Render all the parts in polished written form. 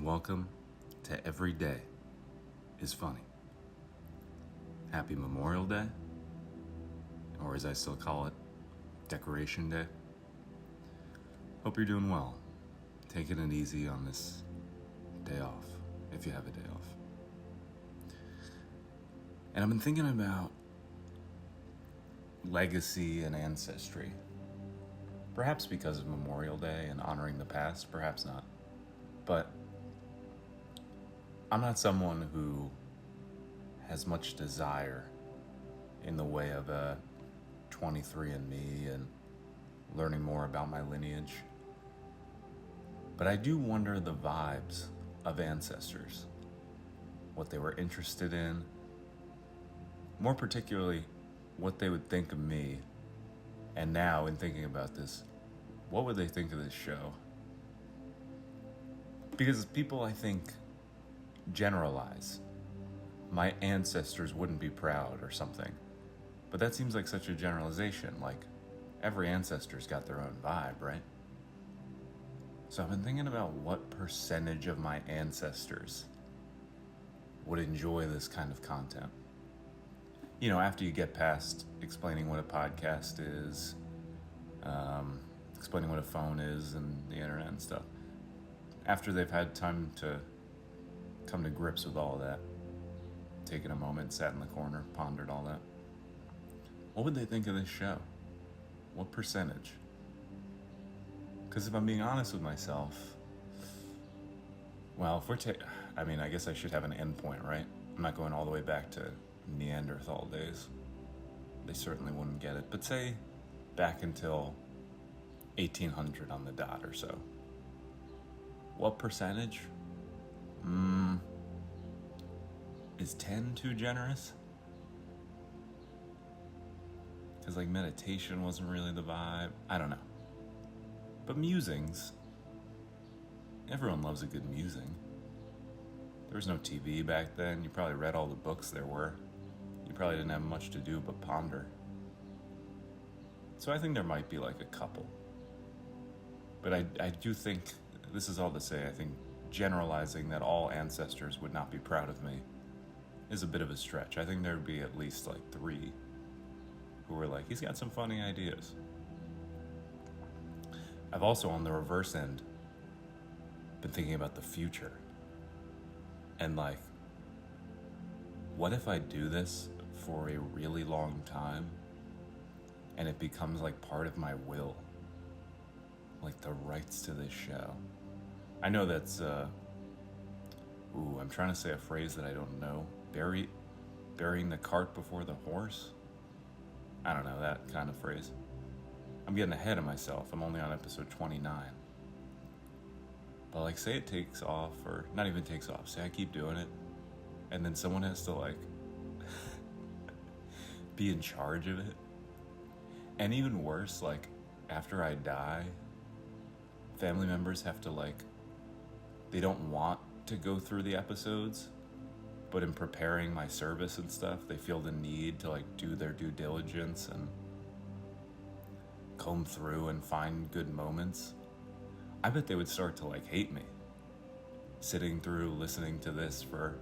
and welcome to Every Day is Funny. Happy Memorial Day, or as I still call it, Decoration Day. Hope you're doing well, taking it easy on this day off, if you have a day off. And I've been thinking about legacy and ancestry. Perhaps because of Memorial Day and honoring the past, perhaps not. But I'm not someone who has much desire in the way of a 23andMe and learning more about my lineage. But I do wonder the vibes of ancestors, what they were interested in, more particularly what they would think of me. And now, in thinking about this, what would they think of this show? Because people, I think, generalize. My ancestors wouldn't be proud or something. But that seems like such a generalization. Like, every ancestor's got their own vibe, right? So I've been thinking about what percentage of my ancestors would enjoy this kind of content. You know, after you get past explaining what a podcast is, explaining what a phone is and the internet and stuff, after they've had time to come to grips with all of that, taken a moment, sat in the corner, pondered all that, what would they think of this show? What percentage? Because if I'm being honest with myself, well, if I guess I should have an endpoint, right? I'm not going all the way back to Neanderthal days. They certainly wouldn't get it. But say back until 1800 on the dot or so. What percentage? Is 10 too generous? Because like meditation wasn't really the vibe. I don't know. But musings. Everyone loves a good musing. There was no TV back then. You probably read all the books there were. You probably didn't have much to do but ponder. So I think there might be like a couple. But I do think, this is all to say, I think generalizing that all ancestors would not be proud of me is a bit of a stretch. I think there would be at least like 3 who were like, he's got some funny ideas. I've also, on the reverse end, been thinking about the future. And like, what if I do this for a really long time and it becomes like part of my will? Like the rights to this show. I know that's, I'm trying to say a phrase that I don't know. Burying the cart before the horse? I don't know, that kind of phrase. I'm getting ahead of myself. I'm only on episode 29. But like, say it takes off, or not even takes off, say I keep doing it, and then someone has to like be in charge of it. And even worse, like after I die, family members have to like, they don't want to go through the episodes, but in preparing my service and stuff, they feel the need to like do their due diligence and comb through and find good moments. I bet they would start to like hate me, sitting through listening to this for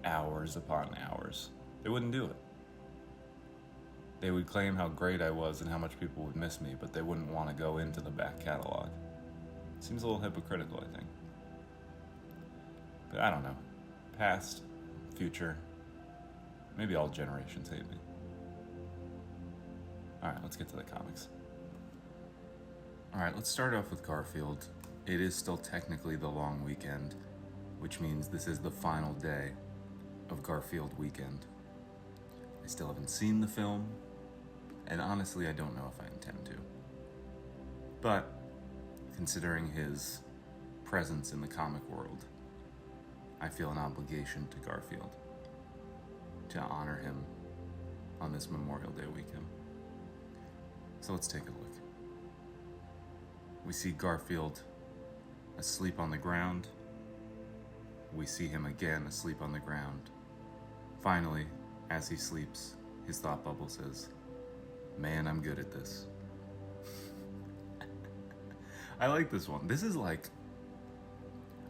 hours upon hours. They wouldn't do it. They would claim how great I was and how much people would miss me, but they wouldn't want to go into the back catalog. Seems a little hypocritical, I think. But I don't know. Past, future, maybe all generations hate me. Alright, let's get to the comics. Alright, let's start off with Garfield. It is still technically the long weekend, which means this is the final day of Garfield weekend. I still haven't seen the film, and honestly, I don't know if I intend to. But, considering his presence in the comic world, I feel an obligation to Garfield to honor him on this Memorial Day weekend. So let's take a look. We see Garfield asleep on the ground. We see him again asleep on the ground. Finally, as he sleeps, his thought bubble says, "Man, I'm good at this." I like this one. This is like,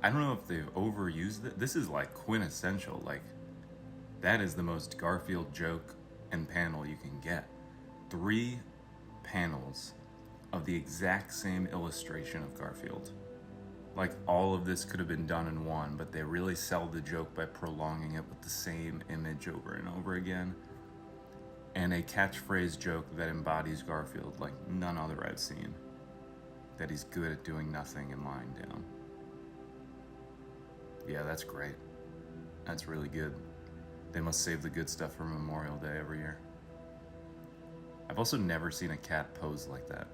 I don't know if they've overused it. This is like quintessential. Like, that is the most Garfield joke and panel you can get. 3 panels of the exact same illustration of Garfield. Like, all of this could have been done in one, but they really sell the joke by prolonging it with the same image over and over again. And a catchphrase joke that embodies Garfield like none other I've seen. That he's good at doing nothing and lying down. Yeah, that's great. That's really good. They must save the good stuff for Memorial Day every year. I've also never seen a cat pose like that.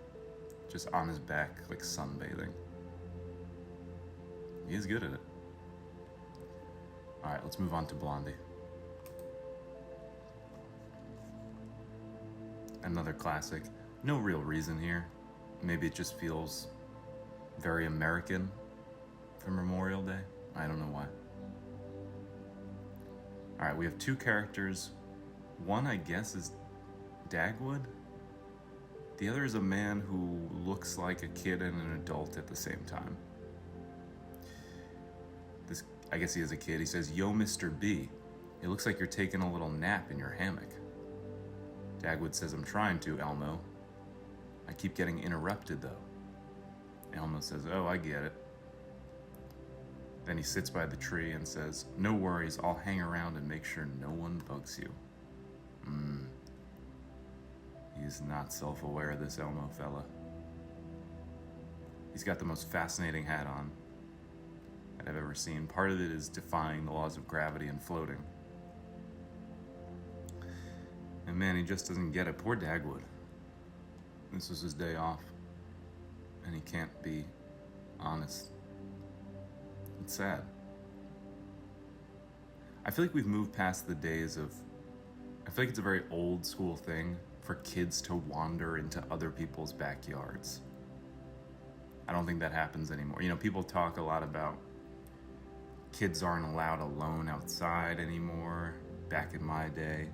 Just on his back, like sunbathing. He is good at it. Alright, let's move on to Blondie. Another classic. No real reason here. Maybe it just feels very American for Memorial Day. I don't know why. Alright, we have 2 characters. One, I guess, is Dagwood. The other is a man who looks like a kid and an adult at the same time. I guess he is a kid. He says, "Yo, Mr. B, it looks like you're taking a little nap in your hammock." Dagwood says, "I'm trying to, Elmo. I keep getting interrupted, though." Elmo says, "Oh, I get it." Then he sits by the tree and says, "No worries, I'll hang around and make sure no one bugs you." He's not self-aware, this Elmo fella. He's got the most fascinating hat on that I've ever seen. Part of it is defying the laws of gravity and floating. And man, he just doesn't get it. Poor Dagwood. This was his day off, and he can't be honest. It's sad. I feel like we've moved past the days of... I feel like it's a very old school thing for kids to wander into other people's backyards. I don't think that happens anymore. You know, people talk a lot about kids aren't allowed alone outside anymore. Back in my day,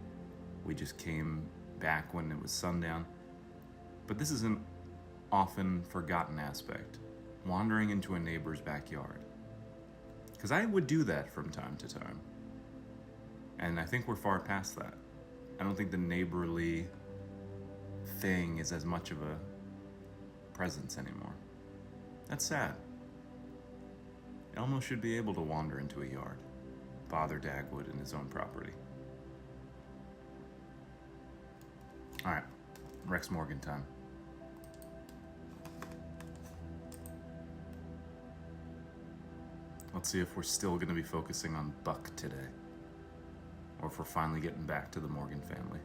we just came back when it was sundown. But this is an often forgotten aspect, wandering into a neighbor's backyard. Because I would do that from time to time. And I think we're far past that. I don't think the neighborly thing is as much of a presence anymore. That's sad. Elmo should be able to wander into a yard, bother Dagwood in his own property. Alright, Rex Morgan time. Let's see if we're still going to be focusing on Buck today, or if we're finally getting back to the Morgan family.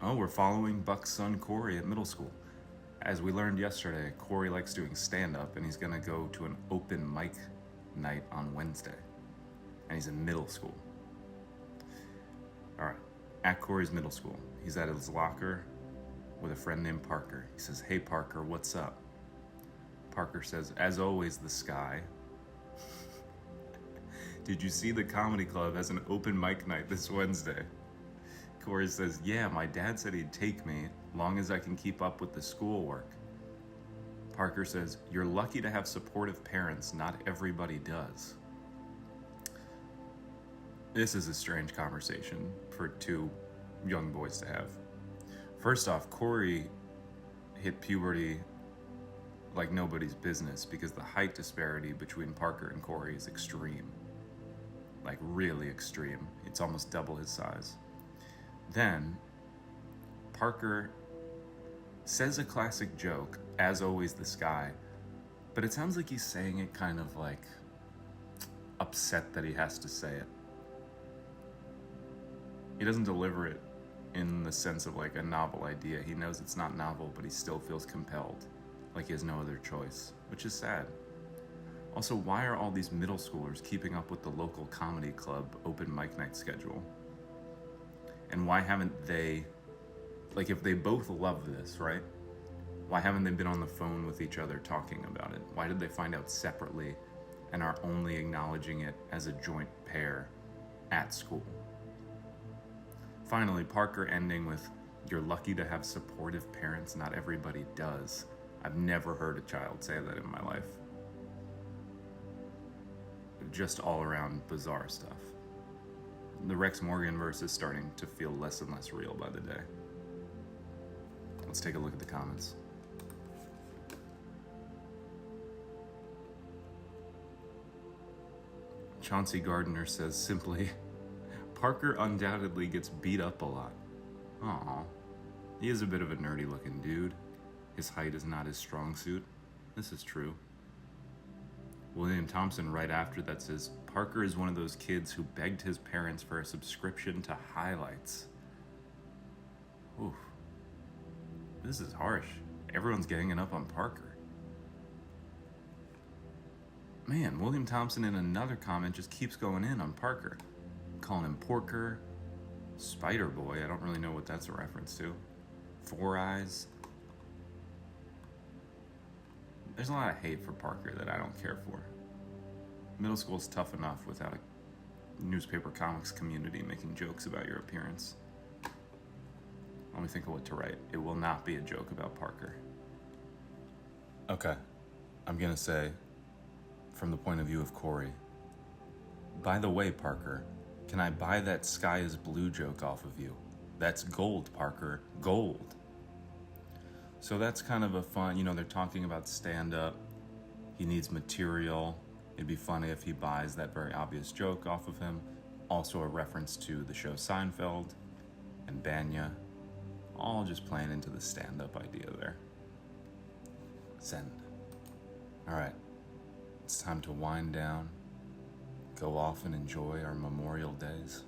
Oh, we're following Buck's son Corey at middle school. As we learned yesterday, Corey likes doing stand-up, and he's going to go to an open mic night on Wednesday. And he's in middle school. All right, at Corey's middle school, he's at his locker with a friend named Parker. He says, "Hey Parker, what's up?" Parker says, "As always, the sky." "Did you see the comedy club has an open mic night this Wednesday?" Corey says, "Yeah, my dad said he'd take me, long as I can keep up with the schoolwork." Parker says, "You're lucky to have supportive parents. Not everybody does." This is a strange conversation for 2 young boys to have. First off, Corey hit puberty like nobody's business because the height disparity between Parker and Corey is extreme. Like, really extreme. It's almost double his size. Then, Parker says a classic joke, "As always, the sky," but it sounds like he's saying it kind of like upset that he has to say it. He doesn't deliver it in the sense of like a novel idea. He knows it's not novel, but he still feels compelled, like he has no other choice, which is sad. Also, why are all these middle schoolers keeping up with the local comedy club open mic night schedule? And why haven't they, like, if they both love this, right? Why haven't they been on the phone with each other talking about it? Why did they find out separately and are only acknowledging it as a joint pair at school? Finally, Parker ending with, "You're lucky to have supportive parents, not everybody does." I've never heard a child say that in my life. Just all around bizarre stuff. The Rex Morgan verse is starting to feel less and less real by the day. Let's take a look at the comments. Chauncey Gardner says simply, Parker undoubtedly gets beat up a lot. Aww. He is a bit of a nerdy looking dude. His height is not his strong suit. This is true. William Thompson right after that says, Parker is one of those kids who begged his parents for a subscription to highlights. Oof. This is harsh. Everyone's ganging up on Parker. Man, William Thompson in another comment just keeps going in on Parker. Calling him Porker, Spider Boy, I don't really know what that's a reference to. Four Eyes. There's a lot of hate for Parker that I don't care for. Middle school's tough enough without a newspaper comics community making jokes about your appearance. Let me think of what to write. It will not be a joke about Parker. Okay, I'm gonna say, from the point of view of Corey, by the way, Parker, can I buy that sky is blue joke off of you? That's gold, Parker, gold. So that's kind of a fun, they're talking about stand-up. He needs material. It'd be funny if he buys that very obvious joke off of him. Also a reference to the show Seinfeld and Banya. All just playing into the stand-up idea there. Send. All right, it's time to wind down, go off and enjoy our Memorial Days.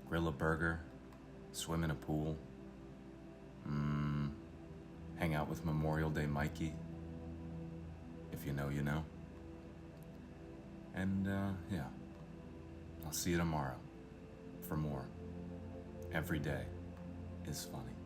Grill a burger, swim in a pool, hang out with Memorial Day Mikey. If you know, you know. And yeah, I'll see you tomorrow for more. Every day is funny.